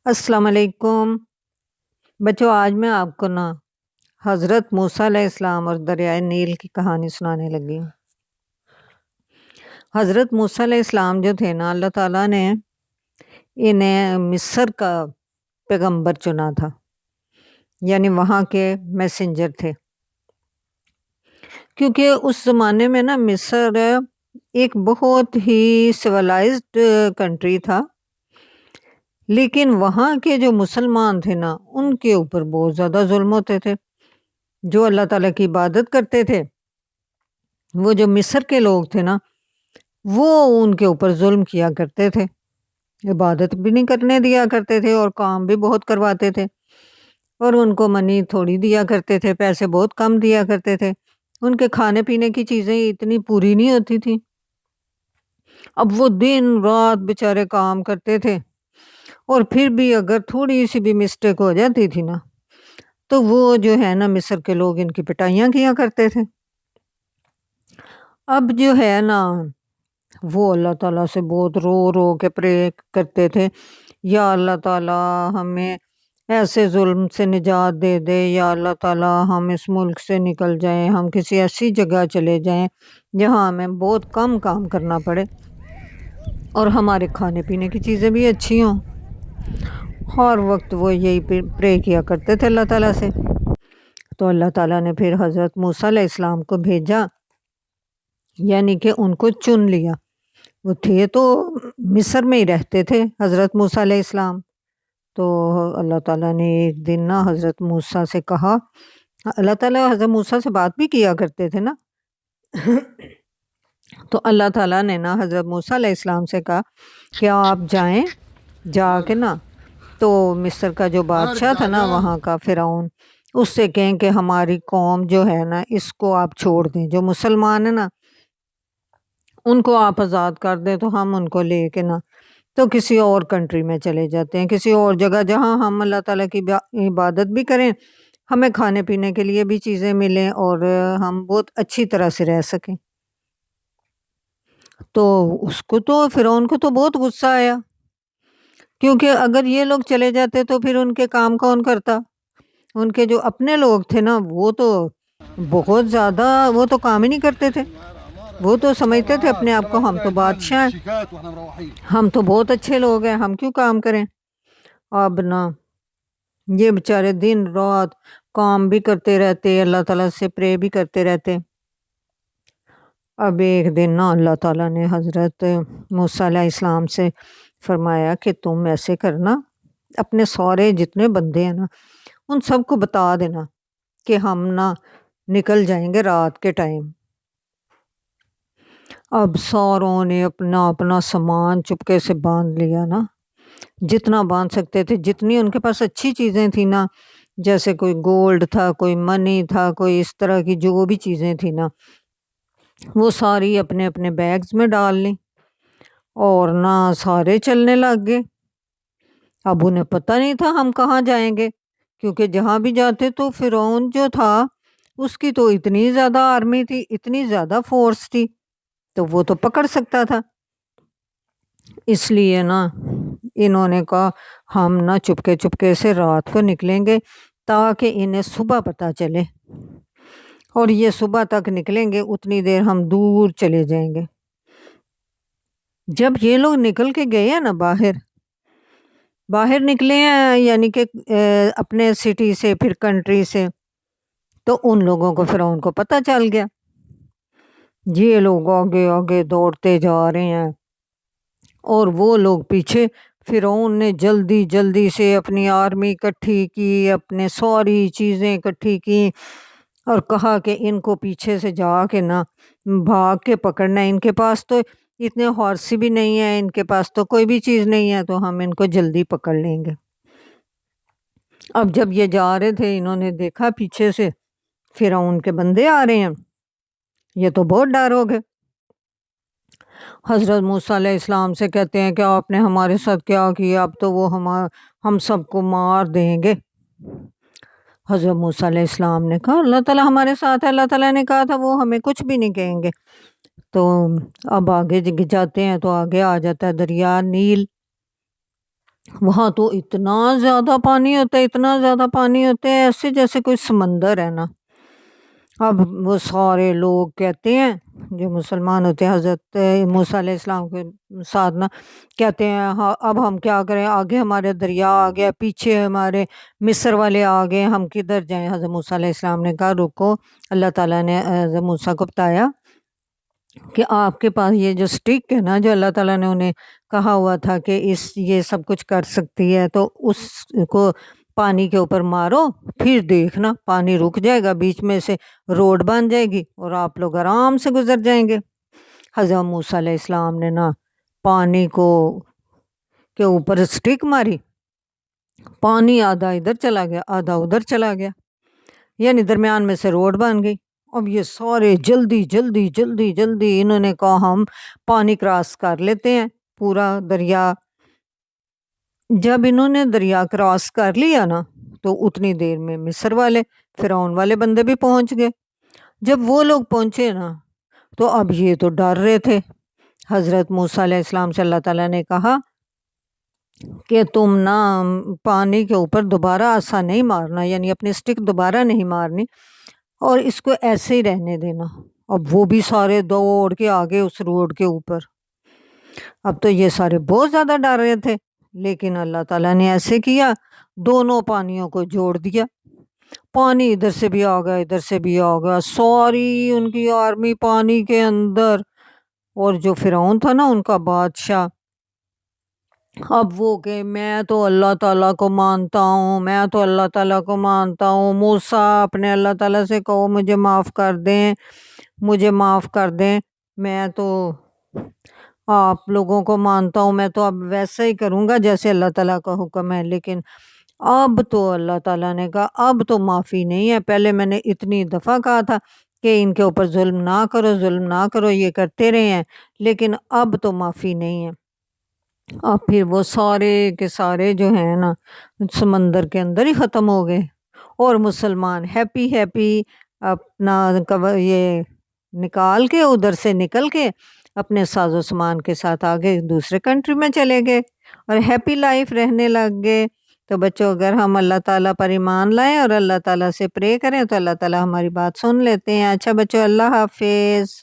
السلام علیکم بچوں، آج میں آپ کو حضرت موسیٰ علیہ السلام اور دریائے نیل کی کہانی سنانے لگی ہوں۔ حضرت موسیٰ علیہ السلام جو تھے اللہ تعالیٰ نے انہیں مصر کا پیغمبر چنا تھا، یعنی وہاں کے میسنجر تھے، کیونکہ اس زمانے میں مصر ایک بہت ہی سیولائزڈ کنٹری تھا، لیکن وہاں کے جو مسلمان تھے ان کے اوپر بہت زیادہ ظلم ہوتے تھے۔ جو اللہ تعالیٰ کی عبادت کرتے تھے، وہ جو مصر کے لوگ تھے وہ ان کے اوپر ظلم کیا کرتے تھے، عبادت بھی نہیں کرنے دیا کرتے تھے اور کام بھی بہت کرواتے تھے، اور ان کو منی تھوڑی دیا کرتے تھے، پیسے بہت کم دیا کرتے تھے، ان کے کھانے پینے کی چیزیں اتنی پوری نہیں ہوتی تھی۔ اب وہ دن رات بیچارے کام کرتے تھے، اور پھر بھی اگر تھوڑی سی بھی مسٹیک ہو جاتی تھی تو وہ جو ہے مصر کے لوگ ان کی پٹائیاں کیا کرتے تھے۔ اب جو ہے وہ اللہ تعالیٰ سے بہت رو رو کے پرے کرتے تھے، یا اللہ تعالیٰ ہمیں ایسے ظلم سے نجات دے دے، یا اللہ تعالیٰ ہم اس ملک سے نکل جائیں، ہم کسی ایسی جگہ چلے جائیں جہاں ہمیں بہت کم کام کرنا پڑے اور ہمارے کھانے پینے کی چیزیں بھی اچھی ہوں۔ ہر وقت وہ یہی پرے کیا کرتے تھے اللہ تعالیٰ سے۔ تو اللہ تعالیٰ نے پھر حضرت موسیٰ علیہ السلام کو بھیجا، یعنی کہ ان کو چن لیا۔ وہ تھے تو مصر میں ہی رہتے تھے حضرت موسیٰ علیہ السلام۔ تو اللہ تعالیٰ نے ایک دن حضرت موسیٰ سے کہا، اللہ تعالیٰ حضرت موسیٰ سے بات بھی کیا کرتے تھے تو اللہ تعالیٰ نے حضرت موسیٰ علیہ السلام سے کہا کہ آپ جائیں، جا کے تو مصر کا جو بادشاہ تھا وہاں کا فرعون، اس سے کہیں کہ ہماری قوم جو ہے اس کو آپ چھوڑ دیں، جو مسلمان ہیں ان کو آپ آزاد کر دیں، تو ہم ان کو لے کے تو کسی اور کنٹری میں چلے جاتے ہیں، کسی اور جگہ جہاں ہم اللہ تعالیٰ کی عبادت بھی کریں، ہمیں کھانے پینے کے لیے بھی چیزیں ملیں، اور ہم بہت اچھی طرح سے رہ سکیں۔ تو اس کو تو فرعون کو تو بہت غصہ آیا، کیونکہ اگر یہ لوگ چلے جاتے تو پھر ان کے کام کون کرتا؟ ان کے جو اپنے لوگ تھے وہ تو بہت زیادہ، وہ تو کام ہی نہیں کرتے تھے، وہ تو سمجھتے تھے اپنے آپ کو ہم تو بادشاہ ہیں، ہم تو بہت اچھے لوگ ہیں، ہم کیوں کام کریں؟ اب یہ بیچارے دن رات کام بھی کرتے رہتے، اللہ تعالیٰ سے پرے بھی کرتے رہتے۔ اب ایک دن اللہ تعالیٰ نے حضرت موسیٰ علیہ السلام سے فرمایا کہ تم ایسے کرنا، اپنے سارے جتنے بندے ہیں ان سب کو بتا دینا کہ ہم نکل جائیں گے رات کے ٹائم۔ اب ساروں نے اپنا اپنا سامان چپکے سے باندھ لیا جتنا باندھ سکتے تھے، جتنی ان کے پاس اچھی چیزیں تھیں جیسے کوئی گولڈ تھا، کوئی منی تھا، کوئی اس طرح کی جو بھی چیزیں تھیں وہ ساری اپنے اپنے بیگز میں ڈال لیں، اور سارے چلنے لگ گئے۔ اب انہیں پتہ نہیں تھا ہم کہاں جائیں گے، کیونکہ جہاں بھی جاتے تو فرعون جو تھا اس کی تو اتنی زیادہ آرمی تھی، اتنی زیادہ فورس تھی، تو وہ تو پکڑ سکتا تھا۔ اس لیے انہوں نے کہا ہم چپکے چپکے سے رات کو نکلیں گے تاکہ انہیں صبح پتہ چلے، اور یہ صبح تک نکلیں گے، اتنی دیر ہم دور چلے جائیں گے۔ جب یہ لوگ نکل کے گئے ہیں باہر نکلے ہیں، یعنی کہ اپنے سٹی سے، پھر کنٹری سے، تو ان لوگوں کو فرعون کو پتہ چل گیا۔ یہ لوگ آگے آگے دوڑتے جا رہے ہیں اور وہ لوگ پیچھے۔ فرعون نے جلدی جلدی سے اپنی آرمی اکٹھی کی، اپنے ساری چیزیں اکٹھی کی، اور کہا کہ ان کو پیچھے سے جا کے بھاگ کے پکڑنا ہے۔ ان کے پاس تو اتنے ہارس بھی نہیں ہیں، ان کے پاس تو کوئی بھی چیز نہیں ہے، تو ہم ان کو جلدی پکڑ لیں گے۔ اب جب یہ جا رہے تھے، انہوں نے دیکھا پیچھے سے فرعون کے بندے آ رہے ہیں، یہ تو بہت ڈر ہو گئے۔ حضرت موسیٰ علیہ السلام سے کہتے ہیں کہ آپ نے ہمارے ساتھ کیا کیا، اب تو وہ ہم سب کو مار دیں گے۔ حضرت موسیٰ علیہ السلام نے کہا اللہ تعالیٰ ہمارے ساتھ ہے، اللہ تعالیٰ نے کہا تھا وہ ہمیں کچھ بھی نہیں کہیں گے۔ تو اب آگے جاتے ہیں تو آگے آ جاتا ہے دریا نیل۔ وہاں تو اتنا زیادہ پانی ہوتا ہے، اتنا زیادہ پانی ہوتا ہے، ایسے جیسے کوئی سمندر ہے نا۔ اب وہ سارے لوگ کہتے ہیں جو مسلمان ہوتے ہیں حضرت موسیٰ علیہ السلام کے ساتھ نا، کہتے ہیں ہاں اب ہم کیا کریں، آگے ہمارے دریا آ گیا، پیچھے ہمارے مصر والے آ گئے، ہم کدھر جائیں۔ حضرت موسیٰ علیہ السلام نے کہا رکو، اللہ تعالیٰ نے حضرت موسیٰ کو بتایا کہ آپ کے پاس یہ جو سٹک ہے نا، جو اللہ تعالیٰ نے انہیں کہا ہوا تھا کہ یہ سب کچھ کر سکتی ہے، تو اس کو پانی کے اوپر مارو، پھر دیکھنا پانی رک جائے گا، بیچ میں سے روڈ بن جائے گی اور آپ لوگ آرام سے گزر جائیں گے۔ حضرت موسیٰ علیہ السلام نے نا پانی کے اوپر سٹک ماری، پانی آدھا ادھر چلا گیا آدھا ادھر چلا گیا، یعنی درمیان میں سے روڈ بن گئی۔ اب یہ سارے جلدی جلدی جلدی جلدی انہوں نے کہا ہم پانی کراس کر لیتے ہیں پورا دریا۔ جب انہوں نے دریا کراس کر لیا نا تو اتنی دیر میں مصر والے فرعون والے بندے بھی پہنچ گئے۔ جب وہ لوگ پہنچے نا تو اب یہ تو ڈر رہے تھے۔ حضرت موسیٰ علیہ السلام سے اللہ تعالیٰ نے کہا کہ تم نا پانی کے اوپر دوبارہ ایسا نہیں مارنا، یعنی اپنی سٹک دوبارہ نہیں مارنی، اور اس کو ایسے ہی رہنے دینا۔ اب وہ بھی سارے دوڑ کے آگے اس روڈ کے اوپر۔ اب تو یہ سارے بہت زیادہ ڈر رہے تھے، لیکن اللہ تعالیٰ نے ایسے کیا، دونوں پانیوں کو جوڑ دیا، پانی ادھر سے بھی آ گیا ادھر سے بھی آ گیا، ساری ان کی آرمی پانی کے اندر۔ اور جو فرعون تھا نا ان کا بادشاہ، اب وہ کہ میں تو اللہ تعالیٰ کو مانتا ہوں، میں تو اللہ تعالیٰ کو مانتا ہوں، موسیٰ اپنے اللہ تعالیٰ سے کہو مجھے معاف کر دیں، مجھے معاف کر دیں، میں تو آپ لوگوں کو مانتا ہوں، میں تو اب ویسا ہی کروں گا جیسے اللہ تعالیٰ کا حکم ہے۔ لیکن اب تو اللہ تعالیٰ نے کہا اب تو معافی نہیں ہے، پہلے میں نے اتنی دفعہ کہا تھا کہ ان کے اوپر ظلم نہ کرو ظلم نہ کرو، یہ کرتے رہے ہیں، لیکن اب تو معافی نہیں ہے۔ اب پھر وہ سارے کے سارے جو ہیں نا سمندر کے اندر ہی ختم ہو گئے، اور مسلمان ہیپی ہیپی اپنا یہ نکال کے ادھر سے نکل کے اپنے ساز و سامان کے ساتھ آگے دوسرے کنٹری میں چلے گئے اور ہیپی لائف رہنے لگ گئے۔ تو بچوں اگر ہم اللہ تعالیٰ پر ایمان لائیں اور اللہ تعالیٰ سے پرے کریں تو اللہ تعالیٰ ہماری بات سن لیتے ہیں۔ اچھا بچوں، اللہ حافظ۔